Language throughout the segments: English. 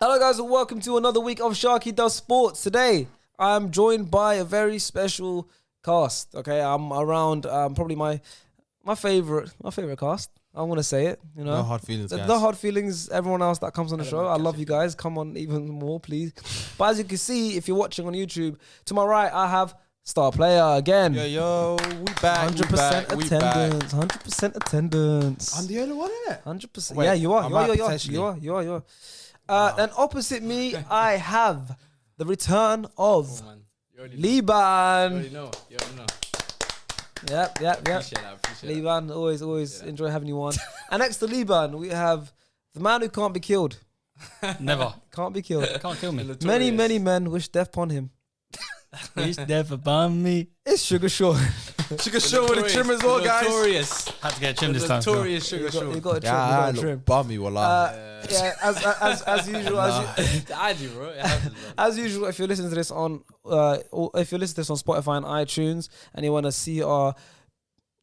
Hello guys and welcome to another week of Sharky Does Sports. Today I'm joined by a very special cast. Okay, I'm around probably my favorite cast. I want to say it, you know. No hard feelings, guys. No hard feelings. Everyone else that comes on the show, I love you guys. Come on, even more, please. But as you can see, if you're watching on YouTube, to my right I have star player again. Yo, we back. 100% attendance. 100% attendance. I'm the only one in it. 100%. Wait, Yeah, you are. You are. And opposite me, I have the return of Liban. You already know. Yep. Appreciate that. Liban, always enjoy having you on. And next to Liban, we have the man who can't be killed. Never. Can't be killed. Can't kill me. Many men wish death upon him. Wish death upon me. It's Sugar Shaw. Sugar Shaw with the trim as well, guys. Notorious. Had to get a trim this time. Notorious Sugar Shaw. You got a trim. You got a trim. Bummy, wallah. Yeah, as usual, I do, bro. It happens, bro. as usual, if you're listening to this on Spotify and iTunes, and you want to see our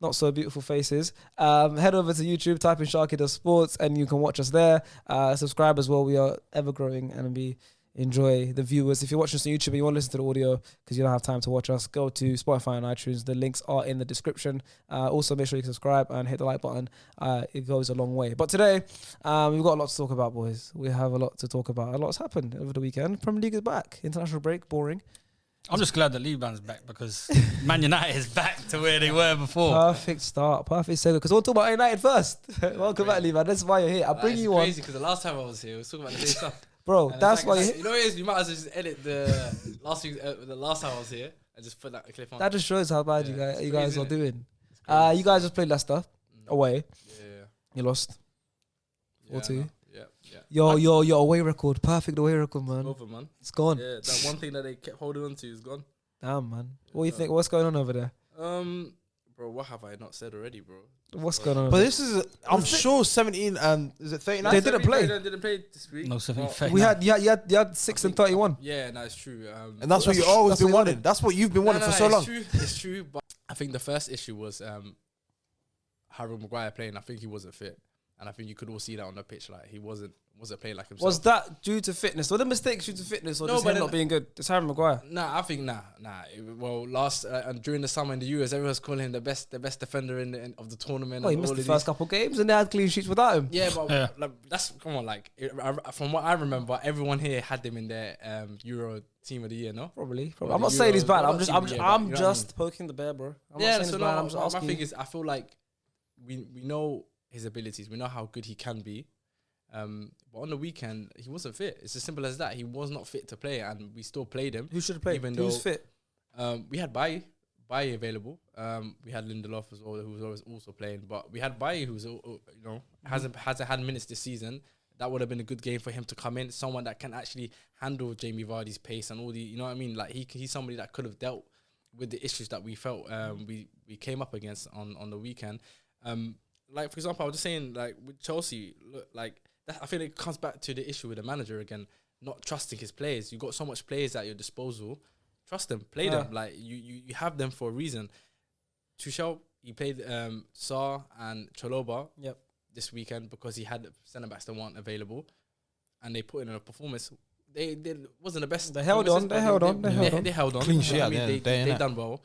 not so beautiful faces, head over to YouTube, type in Sharky Does Sports, and you can watch us there. Subscribe as well. We are ever growing, and we enjoy the viewers. If you're watching us on YouTube and you want to listen to the audio because you don't have time to watch us, go to Spotify and iTunes. The links are in the description. Also, make sure you subscribe and hit the like button. It goes a long way. But today, we've got a lot to talk about, boys. We have a lot to talk about. A lot's happened over the weekend. Premier League is back. International break, boring. I'm just glad that Liban's back because Man United is back to where they were before. Perfect start. Perfect segue. Because we'll talk about United first. Welcome back, Liban. That's why you're here. I'll bring you on. Crazy because the last time I was here, we was talking about the same stuff. Bro, And that's why you know what it is? You might as well just edit the last time I was here and just put that clip on. that just shows how bad you it's guys crazy, are innit? doing. Crazy. You guys just played Leicester away. Yeah. You lost. Yeah, 4-2. I know. Yeah. Your away record. Perfect away record, man. Over, man. It's gone. Yeah, that one thing that they kept holding on to is gone. Damn, man. What do you think? What's going on over there? Bro, what have I not said already, bro? What's going on? But this is, I'm sure 17 and is it 39? They didn't play. Didn't play this week. No, something fake. You had 6 and 31. Yeah, no, it's true. And that's what you've always that's been what you wanting. That's what you've been wanting for so long. It's true, but I think the first issue was Harry Maguire playing. I think he wasn't fit, and I think you could all see that on the pitch. Like he wasn't playing like himself. Was that due to fitness? Were the mistakes due to fitness or No, just but him not being good? It's Harry Maguire. Nah, I think nah. Well, last and during the summer in the US, everyone was calling him the best defender of the tournament. Well, he missed the first couple of games and they had clean sheets without him. Yeah, but like, that's come on. Like from what I remember, everyone here had him in their Euro Team of the Year. No, Probably. Well, I'm the not saying he's Euros, bad. well, I'm not team of the year, but I'm you know what just I poking the bear, bro. I'm not yeah, saying so he's no, bad. I'm just my asking. thing is, I feel like we know his abilities. We know how good he can be. But on the weekend, he wasn't fit. It's as simple as that. He was not fit to play, and we still played him. Who should have played? Even Who's though- fit? We had Bailly available. We had Lindelof as well, who was always also playing. But we had Bailly, who's hasn't had minutes this season. That would have been a good game for him to come in. Someone that can actually handle Jamie Vardy's pace and all the, you know what I mean. Like he's somebody that could have dealt with the issues that we felt we came up against on the weekend. Like for example, I was just saying, like with Chelsea, look, like that, I think it comes back to the issue with the manager again, not trusting his players. You got so much players at your disposal. Trust them, play them. Like you have them for a reason. Tuchel, he played Sarr and Chalobah this weekend because he had centre backs that weren't available, and they put in a performance. They wasn't the best. They held on. They held on. They held on. Clean sheet. I mean, they done well.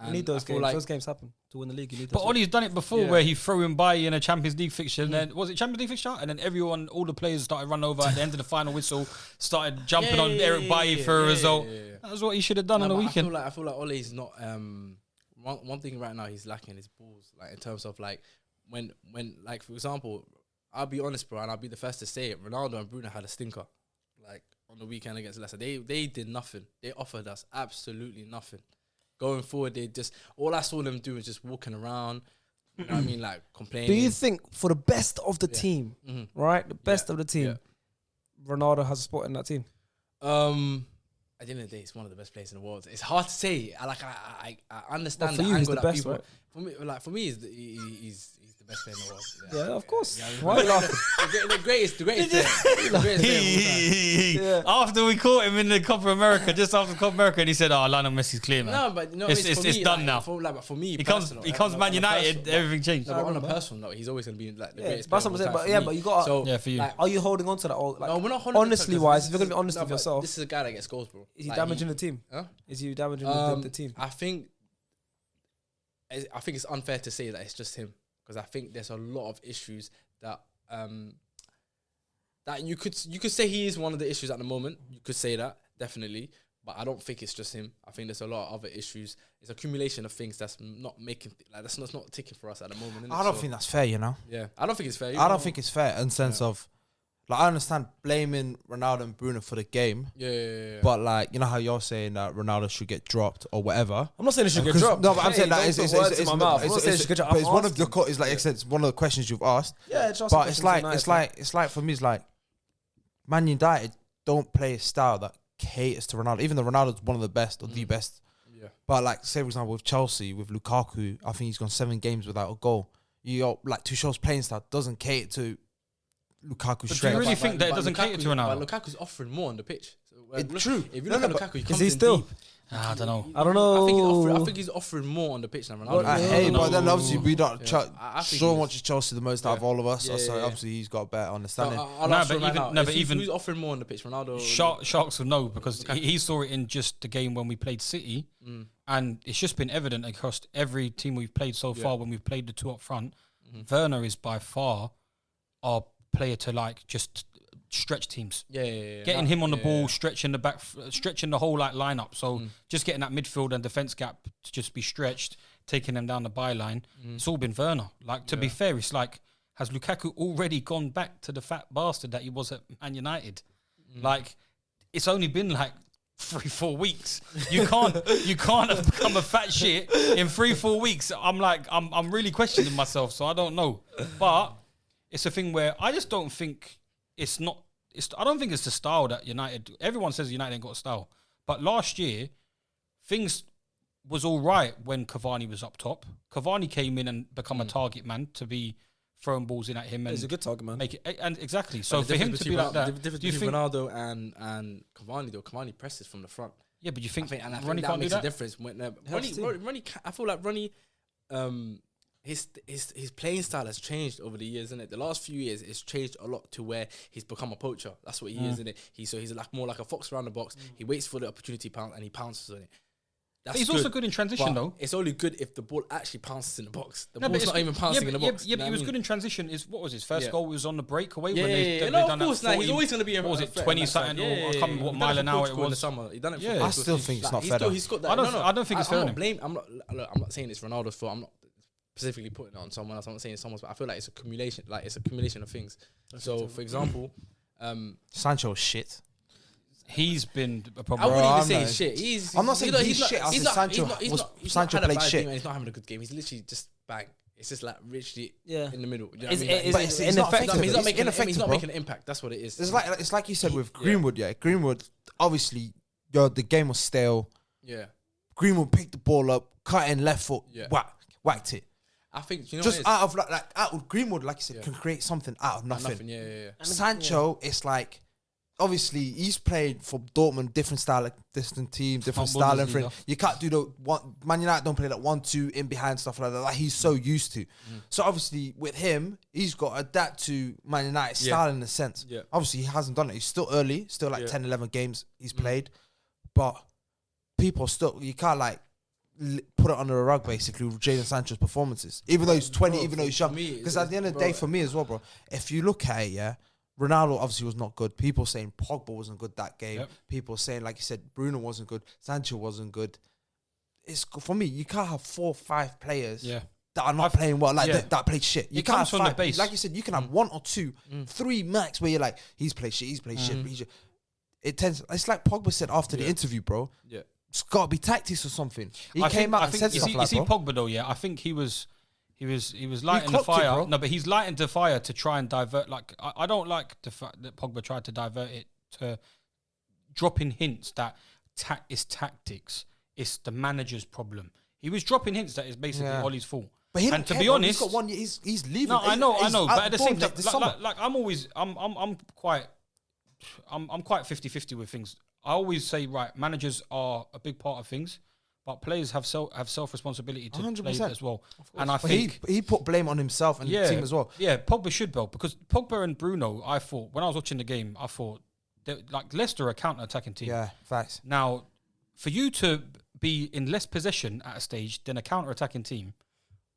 You need those games. Those games happen to win the league. You need. But Ollie's done it before, Yeah. where he threw him by in a Champions League fixture, and then was it Champions League fixture? And then all the players started running over at the end of the final whistle, started jumping on Eric Bailly for a result. That was what he should have done on the weekend. I feel like Ole's not. One thing right now he's lacking is balls. Like in terms of like when like for example, I'll be honest, bro, and I'll be the first to say it. Ronaldo and Bruno had a stinker, like on the weekend against Leicester. They did nothing. They offered us absolutely nothing. Going forward, they just all I saw them do was just walking around. You know what I mean, like complaining. Do you think for the best of the team, right? The best of the team, Ronaldo has a spot in that team? At the end of the day, it's one of the best players in the world. It's hard to say. I understand for the you, he's angle the that best, people. right? For me, he's the best player in the world. Yeah, of course. Yeah, Why are you laughing? the greatest player. The greatest player of all time. after we caught him in the Copa America, just after Copa America, and he said, "Oh, Lionel Messi's clear, man." No, but it's done now. For me, He comes Man United, everything changed. No, but on a personal note, he's always going to be like the greatest That's player what of I'm all saying. time But for me. you got. So, Yeah, for you. like, Are you holding on to that? Like, no, we're not holding honestly on to that, wise, if because you're gonna be this honest is- with no, but yourself, this is a guy that gets goals, bro. is he Like, damaging the team? Huh? Is he damaging the team? I think it's unfair to say that it's just him, because I think there's a lot of issues that that you could say he is one of the issues at the moment. You could say that, definitely, but I don't think it's just him. I think there's a lot of other issues. It's accumulation of things that's not making that's not ticking for us at the moment. Innit? I don't So, think that's fair, you know. Yeah, I don't think it's fair. I don't think it's fair in the sense of, like, I understand blaming Ronaldo and Bruno for the game, Yeah. but like, you know how you're saying that Ronaldo should get dropped or whatever. I'm not saying it should get 'Cause- dropped. No, but I'm saying that don't it's put words in my mouth. I'm not saying it should get dropped. but it's I'm one of the asking. it's like I said, it's one of the questions you've asked. Yeah, just But it's like for me, it's like Man United don't play a style that caters to Ronaldo. Even though Ronaldo's one of the best or the best. Yeah. But like, say for example with Chelsea, with Lukaku, I think he's gone 7 games without a goal. You got like Tuchel's playing style doesn't cater to Lukaku But do straight. you really think that it doesn't cater to Ronaldo? But Lukaku's offering more on the pitch. So, True. If you look at Lukaku, he comes he in still? deep. I don't know. I don't know. I think he's offering more on the pitch than Ronaldo. I hate, but then obviously we don't. I think Sean he's- watches Chelsea the most out of all of us, Yeah, so yeah. obviously he's got a better understanding. I'll No, ask but you right even- now, no, but even- who's offering more on the pitch, Ronaldo? Sharks will know because he saw it in just the game when we played City, and it's just been evident across every team we've played so far. When we've played the two up front, Werner is by far our player to like just stretch teams. Yeah. Getting him on the ball, stretching the back, stretching the whole like lineup. So just getting that midfield and defense gap to just be stretched, taking them down the byline. It's all been Werner. Like, to be fair, it's like, has Lukaku already gone back to the fat bastard that he was at Man United? Like, it's only been like 3-4 weeks. You can't have become a fat shit in 3-4 weeks. I'm really questioning myself, so I don't know. But it's a thing where I just don't think I don't think it's the style that United. Everyone says United ain't got a style, but last year things was all right when Cavani was up top. Cavani came in and become a target man to be throwing balls in at him, and He's a good target man. make it. And exactly. So The for him difference to be like that, the difference do you between think? Ronaldo and Cavani, though, Cavani presses from the front. Yeah, but you think I think Ronnie that can't do makes a that? difference. When Helps too. Ronnie, I feel like Ronnie, his playing style has changed over the years, isn't it? The last few years, it's changed a lot to where he's become a poacher. That's what he is, isn't it? He's like more like a fox around the box. He waits for the opportunity pound and he pounces on it. That's He's also good in transition, but though. It's only good if the ball actually pounces in the box. The No, but ball's it's- not even pouncing in the box. Yeah, but he was good in transition. What was his first Yeah. goal? Was on the breakaway Yeah, when they no, done of course, that 40, he's always going to be a what was it, threat 20 on that something, side. or I can't remember what He done mile it for an hour it Portugal in the was. summer. He done it for Yeah. Portugal. I still think it's not He's fair. still- he's got that. I don't think it's fair on him. I'm not saying it's Ronaldo's fault. I'm not specifically putting it on someone else. I'm not saying it's someone's, but I feel like it's accumulation. Like, it's accumulation of things. So, for example, Sancho's shit. He's been a I problem. wouldn't even I'm say not- he's shit. I'm not saying he's shit. I said Sancho had a played bad shit. game and he's not having a good game. He's literally just bang. It's just like richly Yeah. in the middle. You know Is what I mean? it- Like, is But it it's not ineffective? effective. he's not It's making ineffective, he's not bro. making an impact. That's what it is. It's like you said with Greenwood. Yeah, Greenwood. Obviously, the game was stale. Yeah. Greenwood picked the ball up, cut in left foot, Yeah. whacked it. I think, you know Just what it is? out of out of Greenwood, like you said, can create something out of nothing. Yeah. Sancho, it's like, obviously he's played for Dortmund, different style, like different team, different Not style, and Bundesliga. everything. You can't do the one. Man United don't play that 1-2 in behind stuff like that. Like he's so used to. So obviously with him, he's got to adapt to Man United style in a sense. Yeah. Obviously he hasn't done it. He's still early, still like Yeah. 10, 11 games he's played, but people still, you can't like put it under the rug basically with Jadon Sancho's performances. Even though he's 20, Bro, even though he's for young. me, Because at the end of the day, bro, for me as well, bro, if you look at it, yeah, Ronaldo obviously was not good. People saying Pogba wasn't good that game. Yep. People saying, like you said, Bruno wasn't good. Sancho wasn't good. It's for me. You can't have 4 or 5 players Yeah. that are not playing well, like yeah. that played shit. You It can't comes have from the 5. base. Like you said, you can have 1 or 2, 3 max where you're like, he's played shit. He's played shit. It tends. It's like Pogba said after the interview, bro. Yeah. It's got to be tactics or something. He I came think- out I and think- said you stuff see, like you see bro. Pogba though, yeah. I think he was lighting the clocked it, fire. bro. No, but he's lighting the fire to try and divert. Like I don't like the fact that Pogba tried to divert it to dropping hints that it's tactics. It's the manager's problem. He was dropping hints that it's basically Yeah. Ollie's fault. But he and don't to care, be bro. honest, he's got 1 year. He's leaving. no, I know. He's But out at the the same door time, this summer. like I'm always, I'm quite I'm quite 50-50 with things. I always say, right, managers are a big part of things, but players have self responsibility to 100%. play as well. And I But think he put blame on himself and the team as well. Yeah, Pogba should go, because Pogba and Bruno, I thought, when I was watching the game, I thought, like, Leicester are a counter-attacking team. Yeah, facts. Now, for you to be in less possession at a stage than a counter-attacking team,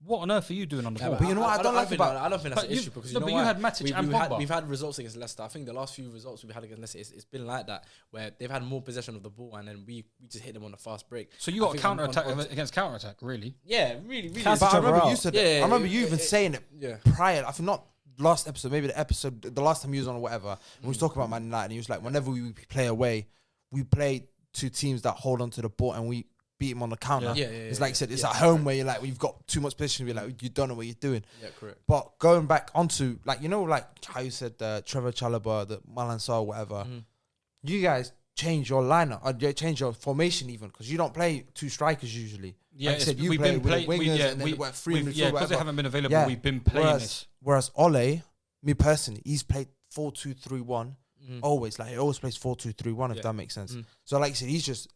what on earth are you doing on the ball? but you know what I don't like think about- I don't think that's But an you- issue because no, you know but you why? had Matic and Pogba. We've had results against Leicester. I think the last few results we've had against Leicester, it's been like that, where they've had more possession of the ball and then we just hit them on the fast break. So you I got a think on- counter-attack against counter-attack, really? Yeah, really. Cancel But I each other remember out. you said Yeah, that. I remember yeah, you even saying it yeah. prior. I think not last episode, maybe the last time you was on or whatever. When we was talking about Man United, and he was like, whenever we play away, we play to teams that hold on to the ball and we beat them on the counter. Yeah. It's like you said, it's at home where you're like, we've got too much position. We're like, you don't know what you're doing. Yeah, correct. But going back onto, like, you know, like how you said Trevor Chalobah, the Malan Sarr, whatever, you guys change your lineup, or you change your formation even, because you don't play two strikers usually. Yeah, like you said, you we've play been with playing. the wingers and then what, three in the field, because they whatever. haven't been available. Yeah. We've been playing this. Whereas Ole, me personally, he's played 4-2-3-1 always. Like he always plays 4-2-3-1, if that makes sense. So like you said, he's just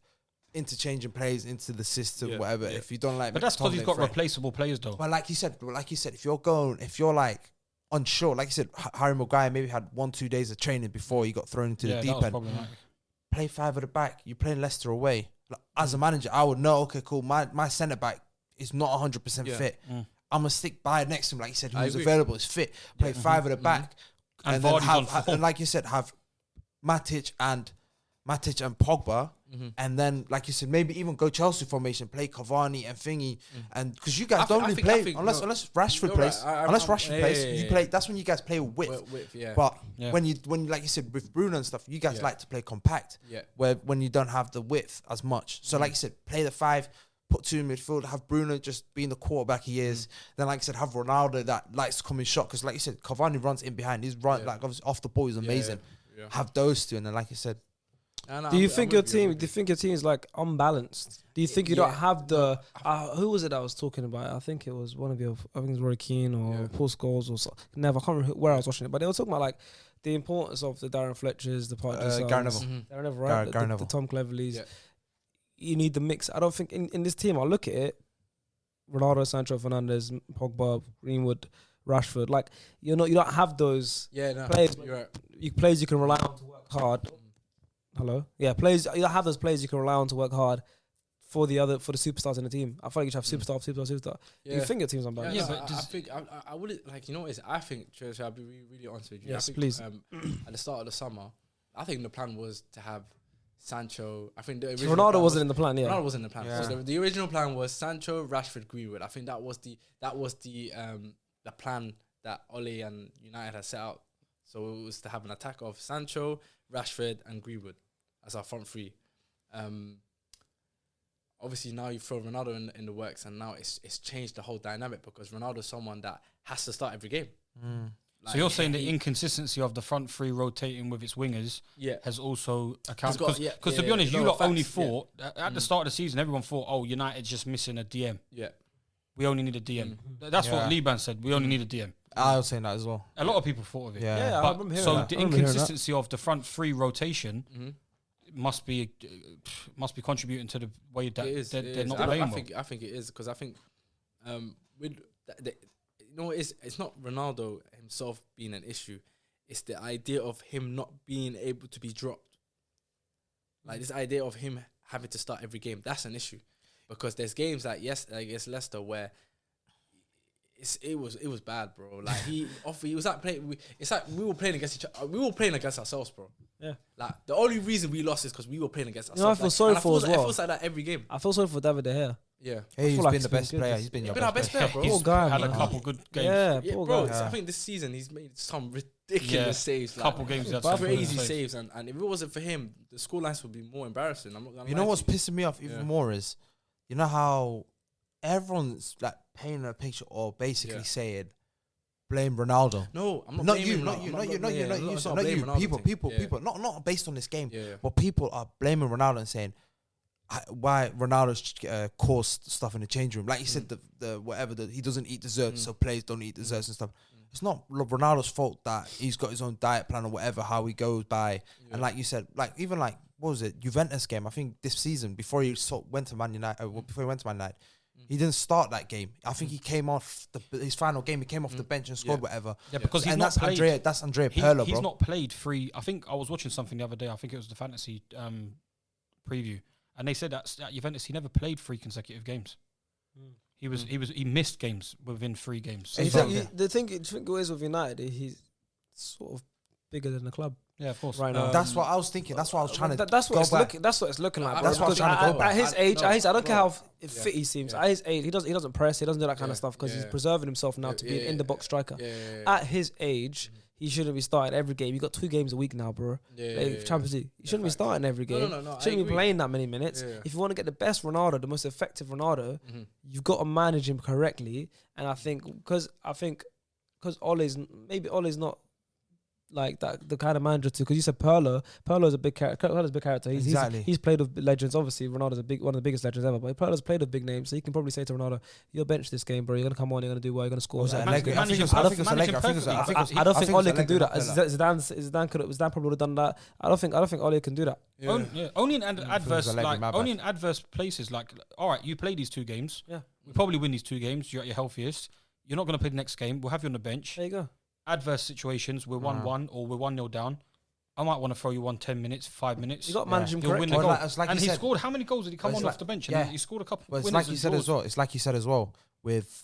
interchanging plays into the system, whatever. If you don't like, But that's because he's got Fred. replaceable players, though. But like you said, if you're like unsure, like you said, Harry Maguire maybe had 1-2 days of training before he got thrown into the that deep was end. problematic. Play five at the back. You play Leicester away. Like, as a manager, I would know. Okay, cool. My centre back is not 100% fit. I'm gonna stick by next to him, like you said, who's available, is fit. Play five at the back, And then Vardy's on have, form. and like you said, have Matic and Pogba, and then like you said, maybe even go Chelsea formation, play Cavani and Thingy, and because you guys don't really play unless Rashford you're plays, right. unless Rashford plays, yeah, you yeah. play. That's when you guys play with. But when like you said with Bruno and stuff, you guys like to play compact. Yeah. Where when you don't have the width as much, so like you said, play the five. Put two in midfield, have Bruno just being the quarterback he is. Then, like I said, have Ronaldo that likes to come in shot. Because, like you said, Cavani runs in behind. He's right, like obviously off the ball, he's amazing. Yeah. Have those two, and then, like you said, Do you think your team is like unbalanced? Do you think you don't have the? Who was it that I was talking about? I think it was one of your. I think it was Roy Keane or Paul Scholes or so. Never. I can't remember where I was watching it, but they were talking about like the importance of the Darren Fletchers, the Partridge, Gary Neville. Darren Neville, right? Gary The Neville. Tom Cleverleys. Yeah. You need the mix. I don't think in this team. I look at it. Ronaldo, Sancho, Fernandes, Pogba, Greenwood, Rashford. Like you don't have those players. You're right. Players you can rely on to work hard. Hello. Yeah, players. You don't have those players you can rely on to work hard for the superstars in the team. I feel like you should have superstar. Yeah. You think your team's unbalanced? Yeah, but but I think I would like, you know what it is? I think, I'll be really honest with you. Yes, I think, please. At the start of the summer, I think the plan was to have Sancho. I think the So original Ronaldo plan wasn't in the plan. Yeah. Ronaldo wasn't in the plan. Yeah. So the original plan was Sancho, Rashford, Greenwood. I think that was the plan that Ole and United had set out. So it was to have an attack of Sancho, Rashford, and Greenwood as our front three. Obviously now you throw Ronaldo in the works, and now it's changed the whole dynamic because Ronaldo's someone that has to start every game. So you're saying the inconsistency of the front three rotating with its wingers has also accounted because to be honest, you lot only thought at the start of the season, everyone thought, oh, United's just missing a DM. Yeah. We only need a DM. That's what Liban said. We only need a DM. I was saying that as well. A lot of people thought of it. Yeah. I remember hearing So that. the I remember hearing that. inconsistency of the front three rotation must be contributing to the way that they're not playing well. I think it is because I think with it's not Ronaldo himself being an issue. It's the idea of him not being able to be dropped. Like this idea of him having to start every game. That's an issue because there's games like against Leicester where it was bad, bro. Like he was like playing. It's like we were playing against each other. We were playing against ourselves, bro. Yeah. Like the only reason we lost is because we were playing against You know, ourselves. I feel sorry for as well. It feels like that every game. I feel sorry for David De Gea. Yeah. Hey, he's feel like been he's the been best good. player. He's been He's your been our best best player, bro. Poor guy, had a man. couple good games. Yeah, Yeah, poor bro. guy. I think this season he's made some ridiculous saves. Like, Couple games, that's some crazy good saves, and if it wasn't for him, the scorelines would be more embarrassing. I'm not gonna You lie know to what's pissing me off even more is, you know how everyone's like painting a picture or basically saying, blame Ronaldo. No, I'm not Not blaming you, Ronaldo. not you, I'm not you, blaming- not you, yeah, not I'm you, not not blaming you. Ronaldo People, thing. people. Not based on this game, Yeah. but people are blaming Ronaldo and saying why Ronaldo's caused stuff in the change room. Like you said, the whatever he doesn't eat desserts, so players don't eat desserts and stuff. it's not Ronaldo's fault that he's got his own diet plan or whatever, how he goes by. And like you said, like even like, what was it, Juventus game? I think this season before he went to Man United, he didn't start that game. I think he came off his final game. He came off the bench and scored whatever. Yeah, because he's and not played. That's Andrea Pirlo, bro. He's not played 3. I think I was watching something the other day. I think it was the fantasy preview, and they said that at Juventus he never played 3 consecutive games. He missed games within 3 games. The thing is with United, he's sort of bigger than the club. Yeah, of course. Right now, that's what I was thinking. That's what I was trying to. That's what it's looking like. That's what I was trying to go back. At his age, I don't care how fit he seems. At his age, he doesn't press. He doesn't do that kind of stuff because he's preserving himself now to be an in the box striker. At his age, he shouldn't be starting every game. You got 2 games a week now, bro. Champions League. You shouldn't be starting every game. No. Shouldn't be playing that many minutes. If you want to get the best Ronaldo, the most effective Ronaldo, you've got to manage him correctly. And I think because Ole's not like that, the kind of manager too. Because you said Pirlo's a big character. Pirlo's a big character. He's played with legends. Obviously, Ronaldo's one of the biggest legends ever. But Pirlo's played with big names, so you can probably say to Ronaldo, "You'll bench this game, bro. You're gonna come on. You're gonna do well. You're gonna score." I don't think Ole can do that. Zidane probably would have done that. I don't think Ole can do that. Only in adverse places. Like, all right, you play these 2 games. Yeah, we probably win these 2 games. You're at your healthiest. You're not gonna play the next game. We'll have you on the bench. There you go. Adverse situations, we're 1-1 or we're 1-0 down. I might want to throw you 10 minutes, 5 minutes. You got to manage him He'll win the correctly. goal. And he scored. How many goals did he come on off the bench? And he scored a couple. But it's like you said as well. It's like you said as well with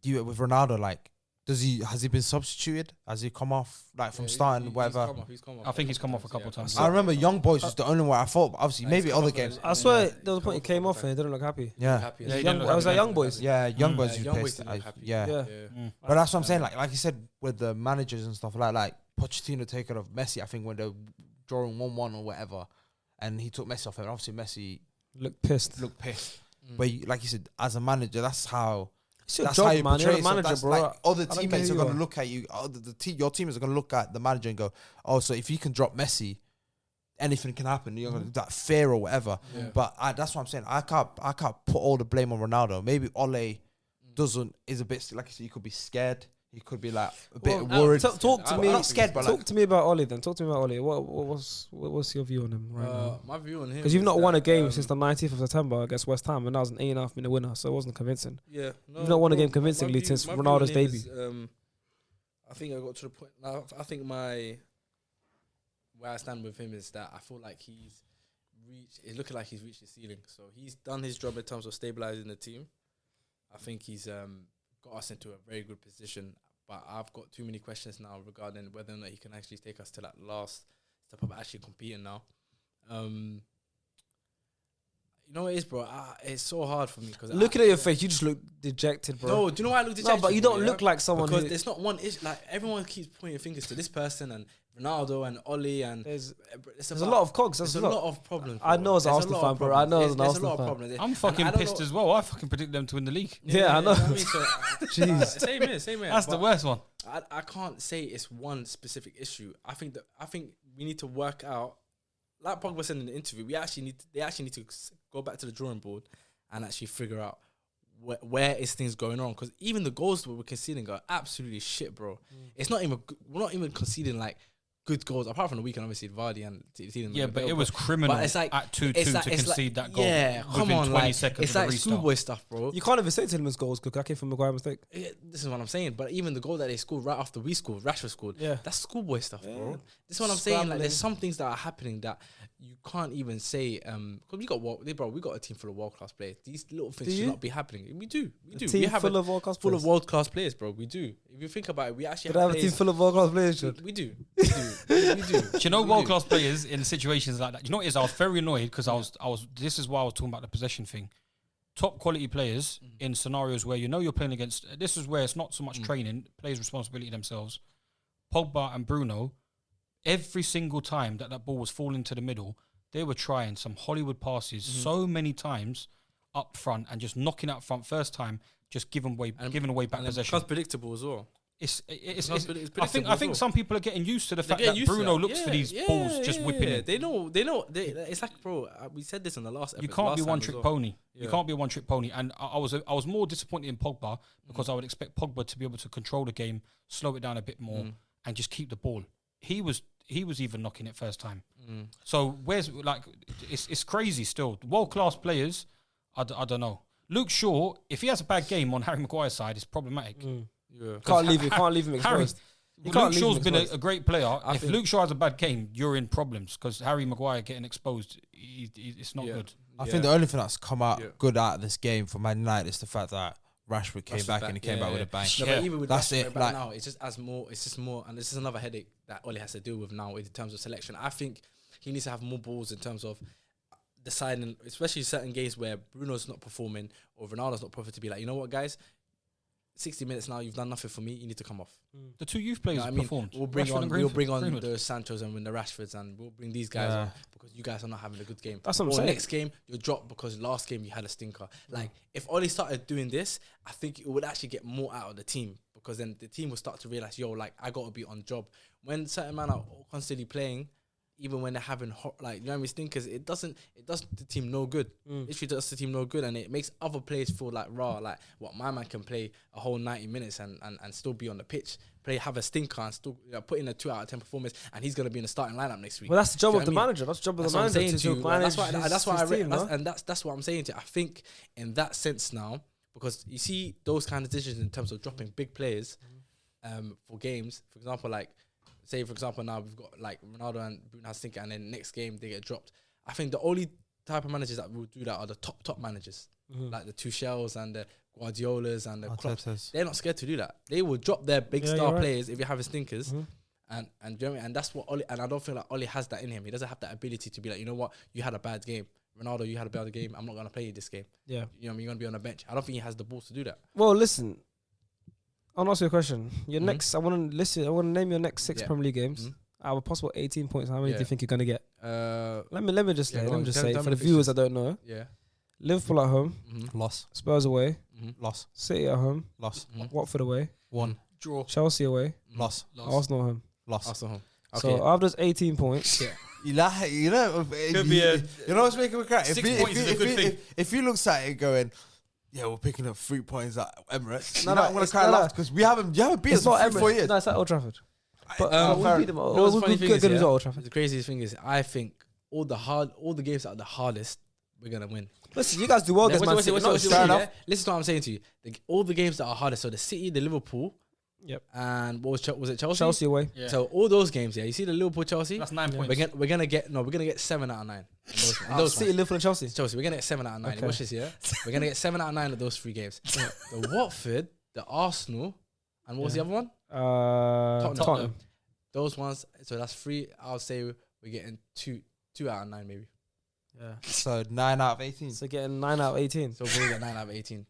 Ronaldo. Like, has he been substituted? Has he come off like from starting whatever? He's come off. I think he's come off a couple of times. I remember Young Boys was the only one I thought. But obviously, maybe other games. I swear there was a point he came off and he didn't look happy. Yeah, I was like Young Boys. Yeah, Young Boys. Young Boys didn't look happy. Yeah. But that's what I'm saying. Like you said with the managers and stuff like Pochettino taking off Messi. I think when they're drawing 1-1 or whatever, and he took Messi off, and obviously Messi looked pissed. But like you said, as a manager, that's how. That's how you man. You're a manager, bro. Like, other teammates are going to look at you. Your teammates are going to look at the manager and go, "Oh, so if you can drop Messi, anything can happen. You're going to do that fear or whatever." But that's what I'm saying. I can't put all the blame on Ronaldo. Maybe Ole is a bit like you said. He could be scared. He could be like a bit worried. Talk to me. Not scared, but talk to me about Ole then. Talk to me about Ole. What's your view on him right now? My view on him, because you've not won a game since the 19th of September against West Ham, and that was an 8.5-minute winner, so it wasn't convincing. Yeah, you've not won a game convincingly since Ronaldo's debut. I think I got to the point now. I think where I stand with him is that I feel like it's looking like he's reached his ceiling. So he's done his job in terms of stabilizing the team. I think he's got us into a very good position, but I've got too many questions now regarding whether or not he can actually take us to that last step of actually competing now. You know what it is, bro? It's so hard for me because looking at your face, you just look dejected, bro. No, do you know why I look dejected? No, but you don't look like someone because there's not one issue. Like everyone keeps pointing fingers to this person and Ronaldo and Ole, and there's a lot of cogs. There's a lot of problems. I know as an Arsenal fan, bro. I know as an Arsenal fan. I'm fucking pissed as well. I fucking predict them to win the league. Yeah, I know. Jeez, same here. That's the worst one. I can't say it's one specific issue. I think we need to work out. Like Pogba said in the interview, they actually need to go back to the drawing board and actually figure out where is things going on. Because even the goals that we're conceding are absolutely shit, bro. It's not even we're not even conceding like good goals apart from the weekend, obviously Vardy and yeah, but it was criminal. But it's like at 2-2 to concede that goal. Yeah, come on, 20 seconds. It's like schoolboy stuff, bro. You can't even say to him as goals because that came from Maguire's mistake. Yeah, this is what I'm saying. But even the goal that they scored right after we scored, Rashford scored. Yeah, that's schoolboy stuff, bro. This is what I'm saying. Like, there's some things that are happening that you can't even say. Because we got a team full of world class players. These little things should not be happening. We do. Team we have full of world class players. Full of world class players, bro. We do. If you think about it, we actually have a team full of world class players. We do. We do. Do you know world class players in situations like that? You know what it is? I was very annoyed because I was. This is why I was talking about the possession thing. Top quality players in scenarios where you're playing against. This is where it's not so much training, players' responsibility themselves. Pogba and Bruno, every single time that ball was falling to the middle, they were trying some Hollywood passes so many times up front and just knocking out front first time, just giving away back possession. Because predictable as well. not good, it's I think predictable as well. some people are getting used to the fact They're that getting used to Bruno that. looks for these balls just whipping in. They know. It's like, bro, we said this in the last episode. You can't be last one time trick as well. pony. You Yeah. can't be a one trick pony. And I was more disappointed in Pogba because I would expect Pogba to be able to control the game, slow it down a bit more, and just keep the ball. He was even knocking it first time. So where's like it's crazy still. World class players, I don't know. Luke Shaw, if he has a bad game on Harry Maguire's side, it's problematic. Yeah. Can't leave him Harry, exposed. You Luke can't leave Shaw's him been exposed. a great player. I If think- Luke Shaw has a bad game, you're in problems because Harry Maguire getting exposed, it's not good. I think the only thing that's come out Yeah. good out of this game for Man United is the fact that Rashford came Rashford's back back, and he came back with a bang. No, Yeah. but even with That's Rashford it, back like- now, it's just more, and this is another headache that Ole has to deal with now in terms of selection. I think he needs to have more balls in terms of deciding, especially certain games where Bruno's not performing or Ronaldo's not performing, to be like, you know what, guys, 60 minutes now, you've done nothing for me. You need to come off. The two youth You players know what I mean? performed. We'll bring Rashford on and Greenwood. the Sanchos and the Rashfords, and we'll bring these guys on because you guys are not having a good game. That's what I'm or saying. next game you'll drop because last game you had a stinker. Like if Ole started doing this, I think it would actually get more out of the team because then the team will start to realize, yo, like I gotta be on job. When certain men are constantly playing, even when they're having like, you know what I mean, stinkers, it does the team no good. Literally does the team no good, and it makes other players feel like raw. Like what my man can play a whole 90 minutes and still be on the pitch, have a stinker and still put in a 2 out of 10 performance, and he's gonna be in the starting lineup next week. Well, that's the job Do you of the know what I mean? manager. That's the job of That's the what I'm manager saying to you. manage That's why I his read, team, no? and that's what I'm saying to you. I think in that sense now, because you see those kind of decisions in terms of dropping big players for games. For example, like say for example now we've got like Ronaldo and Bruno has stinker, and then next game they get dropped. I think the only type of managers that will do that are the top managers, like the Tuchels and the Guardiolas and the Klopps. They're not scared to do that. They will drop their big star players if you're having stinkers. And do you know what I mean? And that's what Ole, and I don't feel like Ole has that in him. He doesn't have that ability to be like, you know what, you had a bad game. Ronaldo, you had a bad game. I'm not gonna play you this game. Yeah. You know what I mean? You're gonna be on the bench. I don't think he has the balls to do that. Well, listen. I'll ask you a question. Your next, I want to name your next 6 Premier League games. Out of a possible 18 points, how many do you think you're gonna get? Let me just say tell for me the the viewers that don't know. Yeah. Liverpool at home, Loss, Spurs away, loss, City at home, loss, Watford away, 1, Draw. Chelsea away, loss, Arsenal at home. loss. Arsenal home. So out of those 18 points, You know what's making me cry? 6 points is a good thing. If you look at it going, yeah, we're picking up 3 points at Emirates. No, I'm gonna it's cry not laugh because you haven't beat us it's not for 4 Emirates. years. No, it's at Old Trafford. But we beat them. You know what's the funny We've thing got is, good yeah? result at Old Trafford. The craziest thing is, I think all the games that are the hardest, we're gonna win. Listen, you guys do well against Man City. No, Listen fair to enough. what I'm saying to you. All the games that are hardest, so the City, the Liverpool, Yep. and what was it Chelsea? Chelsea away. Yeah. So all those games, you see the Liverpool Chelsea. That's 9 points. We're gonna get 7 out of 9. In those City, ones. Liverpool, and Chelsea. Chelsea, we're gonna get 7 out of 9. Okay. Watch this, yeah. We're gonna get 7 out of 9 of those 3 games. The Watford, the Arsenal, and what was the other one? Tottenham. Those ones. So that's 3. I'll say we're getting 2 out of 9 maybe. Yeah. So 9 out of 18. So getting 9 out of 18. So we'll probably get 9 out of 18.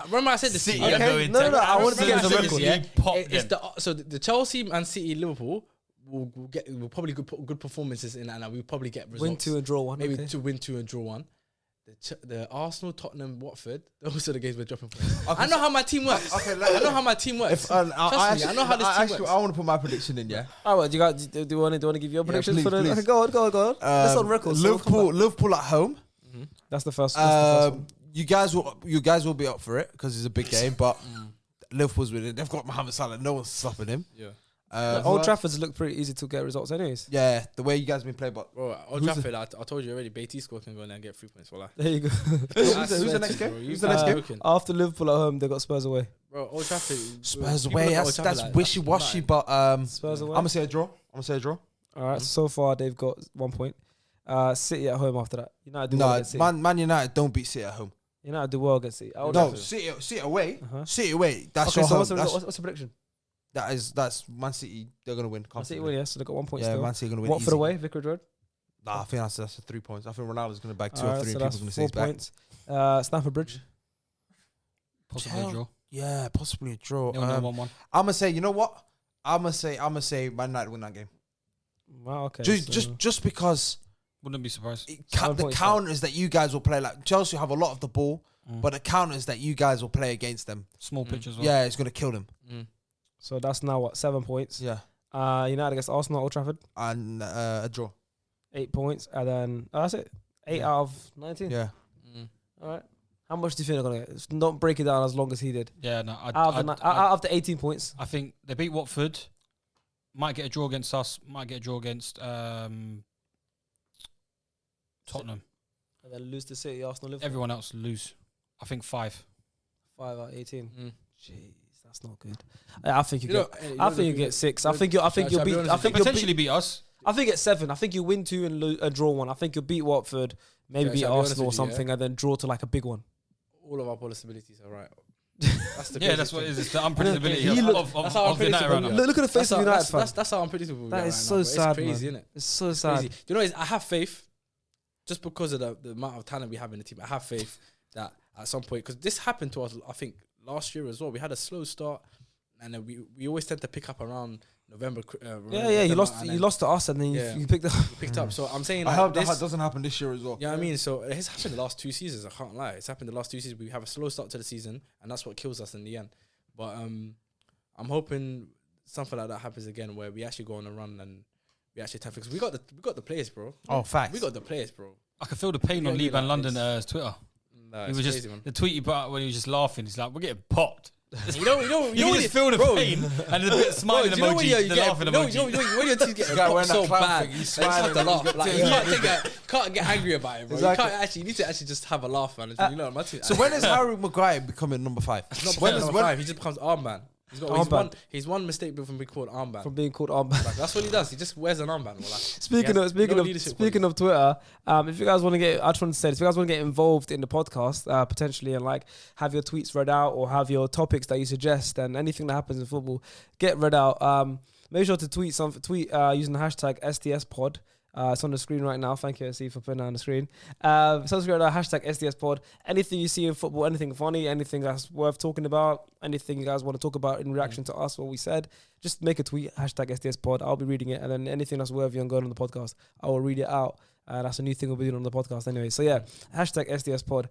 Remember I said this. City to you, are yeah? going No, I want to Remember get I the said record. this, yeah? Pop It's them. so the Chelsea and City Liverpool will probably good performances in that, and we'll probably get results. Win 2 and draw 1. Maybe okay. 2 win 2 and draw 1. The Arsenal, Tottenham, Watford. Those are the games we're dropping points. I know how my team works. Okay, I know how my team works. Trust me, I know how this team works. I want to put my prediction in, yeah. All right, do you want to give your predictions please, for the? please. Okay, go on. That's on record. so we'll come back. Liverpool at home. That's the first. That's the first one. You guys will be up for it because it's a big game, but Liverpool's winning. They've got Mohamed Salah. No one's stopping him. Yeah. Old Trafford's looked pretty easy to get results, anyways. Yeah, the way you guys been playing, but Bro, Old Trafford, I told you already, Beatty score can go in there and get 3 points for life. There you go. who's the next game? Who's the next game? After Liverpool at home, they got Spurs away. Bro, Old Trafford. Spurs people away. look at Old Trafford That's like, wishy washy, but Spurs away. I'm gonna say a draw. All right. So far, they've got 1 point. City at home after that. United do well No, against City. Man United don't beat City at home. United do well against City. Old No, Trafford. City away. Uh-huh. City away. That's Okay, your so home. what's the result? What's the prediction? That's Man City. They're gonna win. Man City comfortably. win, yeah. So they got 1 point Yeah, still. Man City gonna win. Watford easy. away, Vicarage Road. Nah, I think that's 3 points. I think Ronaldo's gonna bag 2 All or right, 3. so And that's people's gonna say 4 he's back. points. Stamford Bridge. Possibly a draw. Yeah, possibly a draw. 1-1. I'm gonna say, you know what? I'm gonna say Man United win that game. Wow. Okay. Just because Wouldn't be surprised. the counters that you guys will play, like Chelsea have a lot of the ball, but the counters that you guys will play against them, Small pitch as well. yeah, it's gonna kill them. So that's now what, 7 points. Yeah. United against Arsenal at Old Trafford, And a draw. 8 points, and then that's it. 8 out of 19. Yeah. All right. How much do you think they're gonna get? Don't break it down as long as he did. Yeah, no. Out of the 18 points, I think they beat Watford. Might get a draw against us. Might get a draw against Tottenham. and then lose to City, Arsenal, Liverpool. Everyone else lose. I think 5. 5 out of 18. Mm. Jeez, that's not good. I think you get. I think you get 6. I think Shall you'll I be beat. honest I with think you? you'll Potentially beat. beat us. I think it's 7. I think you win 2 and draw 1. I think you'll beat Watford, maybe beat Shall I be honest Arsenal or with you, yeah? something, and then draw to like a big one. All of our possibilities are right. That's the Yeah, that's what it is. It's the unpredictability He of That's how United unpredictable right we now. are. Look at the face of United fan. That's how unpredictable we That are is right so now, bro. sad, It's crazy, man. isn't it? It's so sad. Crazy. You know what it is? I have faith, just because of the amount of talent we have in the team. I have faith that at some point, because this happened to us, I think last year as well. We had a slow start, and then we always tend to pick up around November. Yeah. You lost to us, and then Yeah. you picked up. picked up. So I'm saying I like hope this. that doesn't happen this year as well. Yeah, I mean, so it's happened the last 2 seasons. I can't lie. It's happened the last 2 seasons. We have a slow start to the season, and that's what kills us in the end. But I'm hoping something like that happens again, where we actually go on a run and we actually take. Because we got the players, bro. Oh, facts. We got the players, bro. I could feel the pain Yeah, on yeah, Liban like London it's- Twitter. Nah, He it's was crazy, just man. the tweet he put out when he was just laughing. He's like, "We're getting popped." You know You can just feel the pain and a bit of smiling Bro, do you know when emoji, you the get laughing no, emoji. when your team get guy wearing so that clown bad, thing, he's you just have to smiling, laugh. he's Like, got- you can't get angry about it, bro. Exactly. You need to actually just have a laugh, man. You know, my team. So when is Harry Maguire becoming number 5? when is five? He just becomes armband. Armband. He's one mistake from being called armband. From being called armband. Like, that's what he does. He just wears an armband. Like, Speaking of of Twitter, if you guys want to get, I just want to say this, if you guys want to get involved in the podcast, potentially, and like have your tweets read out or have your topics that you suggest and anything that happens in football get read out, make sure to tweet using the hashtag STSPod. It's on the screen right now. Thank you, SC, for putting that on the screen. Subscribe to hashtag STSPod. Anything you see in football, anything funny, anything that's worth talking about, anything you guys want to talk about in reaction to us, what we said, just make a tweet, hashtag STSPod. I'll be reading it. And then anything that's worthy and going on the podcast, I will read it out. That's a new thing we'll be doing on the podcast anyway. So yeah, hashtag STSPod.